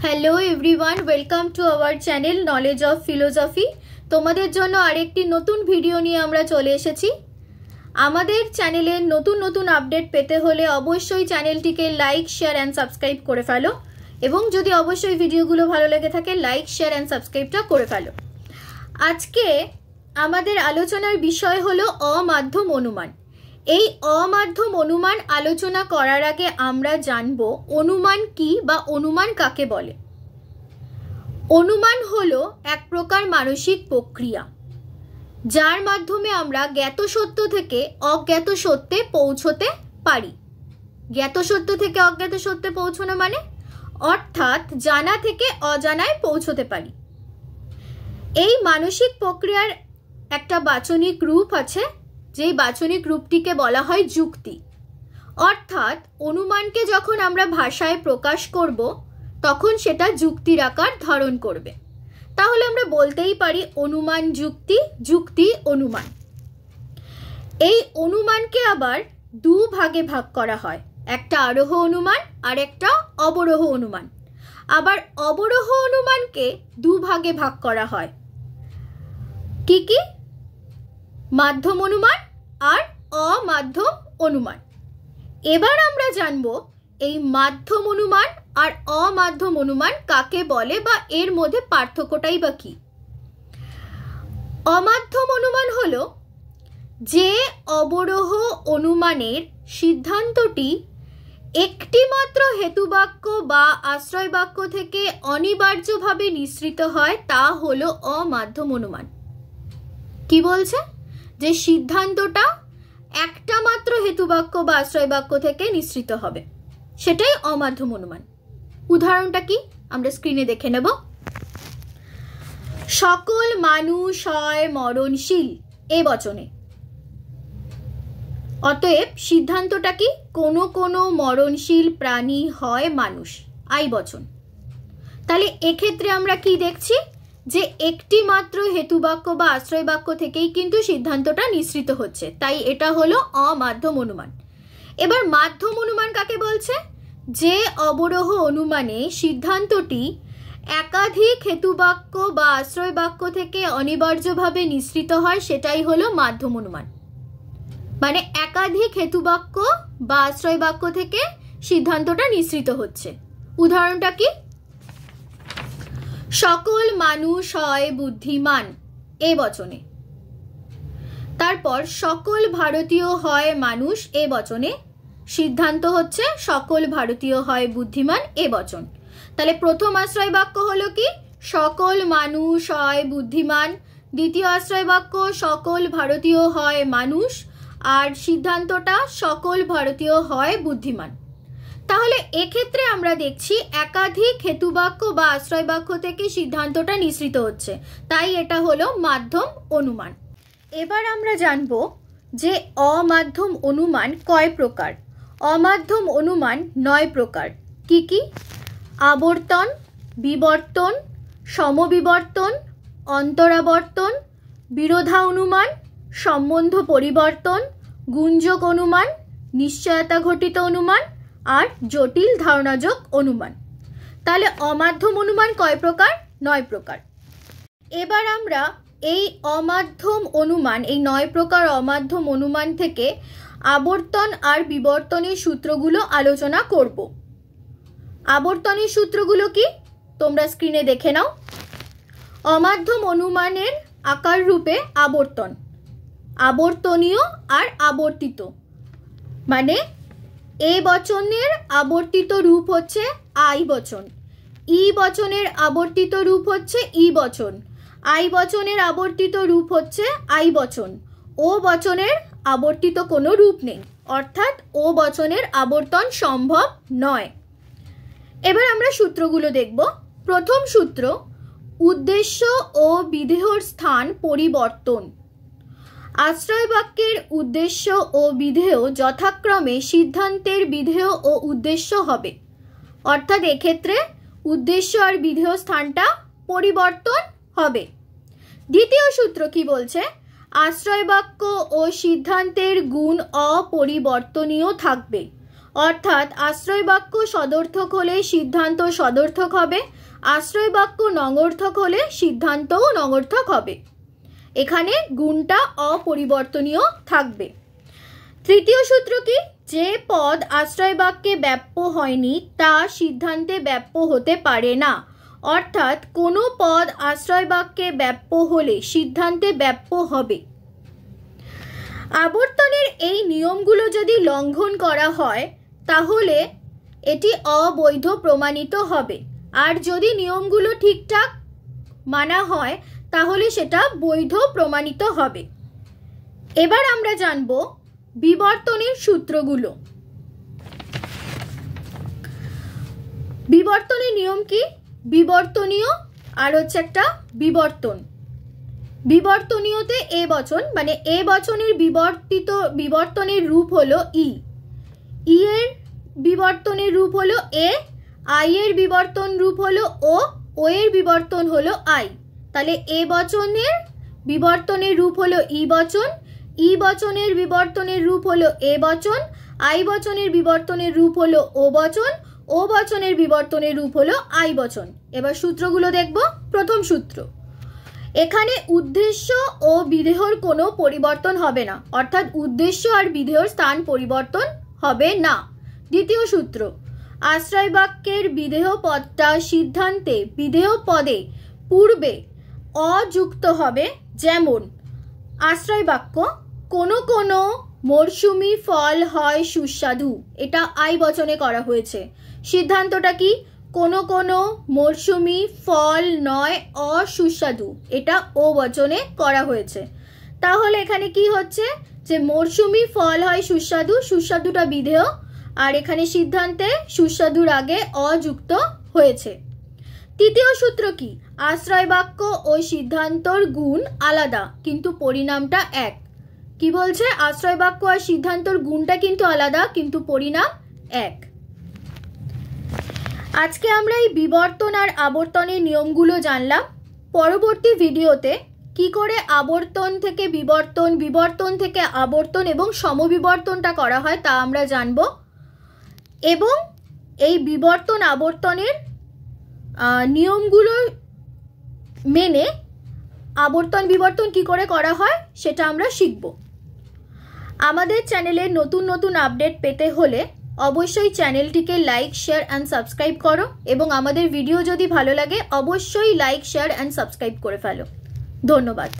Hello everyone, welcome to our channel knowledge of philosophy. তোমাদের জন্য আরেকটি নতুন ভিডিও নিয়ে আমরা চলে এসেছি। আমাদের চ্যানেলের নতুন নতুন আপডেট পেতে হলে অবশ্যই চ্যানেলটিকে লাইক, শেয়ার অ্যান্ড সাবস্ক্রাইব করে ফেলো, এবং যদি অবশ্যই ভিডিওগুলো ভালো লেগে থাকে লাইক, শেয়ার অ্যান্ড সাবস্ক্রাইবটা করে ফেলো। আজকে আমাদের আলোচনার বিষয় হলো অমাধ্যম অনুমান। এই অমাধ্যম অনুমান আলোচনা করার আগে আমরা জানব অনুমান কি বা অনুমান কাকে বলে। অনুমান হলো এক প্রকার মানসিক প্রক্রিয়া, যার মাধ্যমে আমরা জ্ঞাত সত্য থেকে অজ্ঞাত সত্যে পৌঁছতে পারি। জ্ঞাত সত্য থেকে অজ্ঞাত সত্যে পৌঁছানো মানে অর্থাৎ জানা থেকে অজানায় পৌঁছতে পারি। এই মানসিক প্রক্রিয়ার একটা বাচনিক রূপ আছে, যেই বাচনিক রূপটিকে বলা হয় যুক্তি। অর্থাৎ অনুমানকে যখন আমরা ভাষায় প্রকাশ করব তখন সেটা যুক্তির আকার ধারণ করবে। তাহলে আমরা বলতেই পারি অনুমান যুক্তি, যুক্তি অনুমান। এই অনুমানকে আবার দু ভাগে ভাগ করা হয়, একটা আরোহ অনুমান আর একটা অবরোহ অনুমান। আবার অবরোহ অনুমানকে দু ভাগে ভাগ করা হয়, কি কি? মাধ্যম অনুমান আর অমাধ্যম অনুমান। এবার আমরা জানব এই মাধ্যম অনুমান আর অমাধ্যম অনুমান কাকে বলে বা এর মধ্যে পার্থক্যটাই বা কি। অমাধ্যম অনুমান হলো যে অবরোহ অনুমানের সিদ্ধান্তটি একটি মাত্র হেতুবাক্য বা আশ্রয় বাক্য থেকে অনিবার্যভাবে নিঃসৃত হয়, তা হলো অমাধ্যম অনুমান। কি বলছে? যে সিদ্ধান্তটা একটা মাত্র হেতুবাক্য বা আশ্রয় বাক্য থেকে নিঃসৃত হবে, সেটাই অমাধ্যম অনুমান। উদাহরণটা কি আমরা স্ক্রিনে দেখে নেব। সকল মানুষ হয় মরণশীল এ বচনে। অতএব সিদ্ধান্তটা কি? কোনো কোনো মরণশীল প্রাণী হয় মানুষ, আই বচন। তাহলে এক্ষেত্রে আমরা কি দেখছি? যে একটি মাত্র হেতুবাক্য বা আশ্রয় বাক্য থেকেই কিন্তু সিদ্ধান্তটা নিঃসৃত হচ্ছে, তাই এটা হলো অমাধ্যম অনুমান। এবার মাধ্যম অনুমান কাকে বলছে? যে অবরোহ অনুমানে সিদ্ধান্তটি একাধিক হেতুবাক্য বা আশ্রয় বাক্য থেকে অনিবার্যভাবে নিঃসৃত হয়, সেটাই হলো মাধ্যম অনুমান। মানে একাধিক হেতুবাক্য বা আশ্রয় বাক্য থেকে সিদ্ধান্তটা নিঃসৃত হচ্ছে। উদাহরণটা কি? সকল মানুষ হয় বুদ্ধিমান এ বচনে। তারপর সকল ভারতীয় হয় মানুষ এ বচনে সিদ্ধান্ত হচ্ছে সকল ভারতীয় হয় বুদ্ধিমান এ বচন। তাহলে প্রথম আশ্রয় বাক্য হলো কি? সকল মানুষ হয় বুদ্ধিমান। দ্বিতীয় আশ্রয় বাক্য সকল ভারতীয় হয় মানুষ, আর সিদ্ধান্তটা সকল ভারতীয় হয় বুদ্ধিমান। তাহলে এক্ষেত্রে আমরা দেখছি একাধিক হেতুবাক্য বা আশ্রয় বাক্য থেকে সিদ্ধান্তটা নিঃসৃত হচ্ছে, তাই এটা হলো মাধ্যম অনুমান। এবার আমরা জানব যে অমাধ্যম অনুমান কয় প্রকার। অমাধ্যম অনুমান 9 প্রকার। কি কি? আবর্তন, বিবর্তন, সমবিবর্তন, অন্তরাবর্তন, বিরোধা অনুমান, সম্বন্ধ পরিবর্তন, গুঞ্জক অনুমান, নিশ্চয়তা ঘটিত অনুমান আর জটিল ধারণাযোগ অনুমান। তাহলে অমাধ্যম অনুমান কয় প্রকার? 9 প্রকার। এবার আমরা এই অমাধ্যম অনুমান, এই 9 প্রকার অমাধ্যম অনুমান থেকে আবর্তন আর বিবর্তনের সূত্রগুলো আলোচনা করব। আবর্তনের সূত্রগুলো কি তোমরা স্ক্রিনে দেখে নাও। অমাধ্যম অনুমানের আকার রূপে আবর্তন, আবর্তনীয় আর আবর্তিত। মানে এ বচনের আবর্তিত রূপ হচ্ছে আই বচন, ই বচনের আবর্তিত রূপ হচ্ছে ই বচন, আই বচনের আবর্তিত রূপ হচ্ছে আই বচন, ও বচনের আবর্তিত কোনো রূপ নেই, অর্থাৎ ও বচনের আবর্তন সম্ভব নয়। এবার আমরা সূত্রগুলো দেখব। প্রথম সূত্র, উদ্দেশ্য ও বিধেয়র স্থান পরিবর্তন। আশ্রয় বাক্যের উদ্দেশ্য ও বিধেয় যথাক্রমে সিদ্ধান্তের বিধেয় ও উদ্দেশ্য হবে, অর্থাৎ এক্ষেত্রে উদ্দেশ্য আর বিধেয় স্থানটা পরিবর্তন হবে। দ্বিতীয় সূত্র কি বলছে? আশ্রয় বাক্য ও সিদ্ধান্তের গুণ অপরিবর্তনীয় থাকবে, অর্থাৎ আশ্রয় বাক্য সদর্থক হলে সিদ্ধান্ত সদর্থক হবে, আশ্রয় বাক্য নঙর্থক হলে সিদ্ধান্তও নঙর্থক হবে। এখানে গুণটা অপরিবর্তনীয় থাকবে। তৃতীয় সূত্র কি? যে পদ আশ্রয় বাক্যে ব্যাপ্য হয়নি তা সিদ্ধান্তে ব্যাপ্য হতে পারে না। অর্থাৎ কোনো পদ আশ্রয় বাক্যে ব্যাপ্য হলে সিদ্ধান্তে ব্যাপ্য হবে। আবর্তনের এই নিয়মগুলো যদি লঙ্ঘন করা হয় তাহলে এটি অবৈধ প্রমাণিত হবে, আর যদি নিয়মগুলো ঠিকঠাক মানা হয় তাহলে সেটা বৈধ প্রমাণিত হবে। এবার আমরা জানব বিবর্তনের সূত্রগুলো। বিবর্তনের নিয়ম কি? বিবর্তনীয় আর হচ্ছে একটা বিবর্তন। বিবর্তনীয়তে এ বচন, মানে এ বচনের বিবর্তনের রূপ হলো ই, ই এর বিবর্তনের রূপ হলো এ, আই এর বিবর্তন রূপ হলো ও এর বিবর্তন হলো আই। তাহলে এ বচনের বিবর্তনের রূপ হলো ই বচন, ই বচনের বিবর্তনের রূপ হলো এ বচন, আই বচনের বিবর্তনের রূপ হলো ও বচন, ও বচনের বিবর্তনের রূপ হলো আই বচন। এবার সূত্রগুলো দেখব। প্রথম সূত্র, এখানে উদ্দেশ্য ও বিধেয়র কোনো পরিবর্তন হবে না, অর্থাৎ উদ্দেশ্য আর বিধেয়র স্থান পরিবর্তন হবে না। দ্বিতীয় সূত্র, আশ্রয় বাক্যের বিধেয় পদটা সিদ্ধান্তে বিধেয় পদে পূর্বে অযুক্ত হবে। যেমন আশ্রয় বাক্য কোনো কোনো মরশুমি ফল হয় সুস্বাদু, এটা আই বচনে করা হয়েছে। সিদ্ধান্তটা কি? কোনো কোনো মরশুমি ফল নয় অসুস্বাদু, এটা ও বচনে করা হয়েছে। তাহলে এখানে কি হচ্ছে যে মরশুমি ফল হয় সুস্বাদু, সুস্বাদুটা বিধেয়, আর এখানে সিদ্ধান্তে সুস্বাদুর আগে অযুক্ত হয়েছে। তৃতীয় সূত্র কি? আশ্রয় বাক্য ও সিদ্ধান্তর গুণ আলাদা কিন্তু পরিণামটা এক। কি বলছে? আশ্রয় বাক্য আর সিদ্ধান্তর গুণটা কিন্তু আলাদা কিন্তু পরিণাম এক। আজকে আমরা এই বিবর্তন আর আবর্তনের নিয়মগুলো জানলাম। পরবর্তী ভিডিওতে কি করে আবর্তন থেকে বিবর্তন, বিবর্তন থেকে আবর্তন এবং সমবিবর্তনটা করা হয় তা আমরা জানব, এবং এই বিবর্তন আবর্তনের নিয়মগুলো মেনে আবর্তন বিবর্তন কি করে করা হয় সেটা আমরা শিখব। আমাদের চ্যানেলের নতুন নতুন আপডেট পেতে হলে অবশ্যই চ্যানেলটিকে লাইক, শেয়ার অ্যান্ড সাবস্ক্রাইব করো, এবং আমাদের ভিডিও যদি ভালো লাগে অবশ্যই লাইক, শেয়ার অ্যান্ড সাবস্ক্রাইব করে ফেলো। ধন্যবাদ।